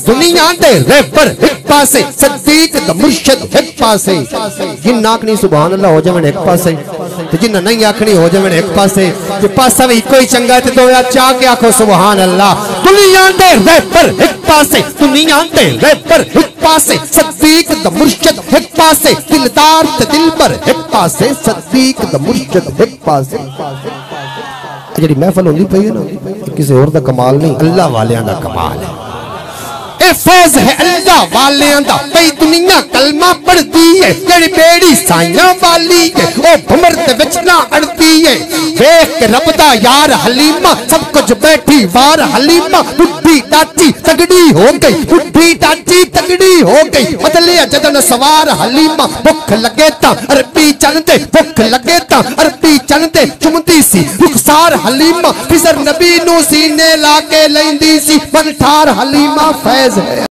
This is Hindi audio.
दुनिया दे रहबर एक पासे सदीक द मुर्शिद एक पासे जिन्ना आखनी सुभान अल्लाह हो जावे एक पासे ते जिन्ना नहीं आखनी हो जावे एक पासे जे पासा भी कोई चंगा ते दो चाह के आखो सुभान अल्लाह। दुनिया दे रहबर एक पासे दुनिया दे रहबर एक पासे सदीक द मुर्शिद एक पासे दिलदार ते दिलबर एक पासे सदीक द मुर्शिद एक पासे। जी महफल होंदी पई है ना किसी होर दा कमाल नहीं अल्लाह वालियां दा कमाल है। ए फैज है अल्लाह वालियां दा पई दुनिया कलमा पढ़दी है जेड़ी बेड़ी साइयां वाली है ओ भमर दे विच ना अड़दी है देख के रब दा यार हलीमा सब कुछ बैठी वार हलीमा बुढ़ी टाची तगड़ी हो गई बुढ़ी टाची तगड़ी हो गई बदले जदन सवार हलीमा भुख लगे ता अरबी चंदे भुख लगे ता अरबी चंदे चुमदी सी रुखसार हलीमा फिजर नबी नु सीने लाके लैंदी सी बनठार हलीमा फैज है।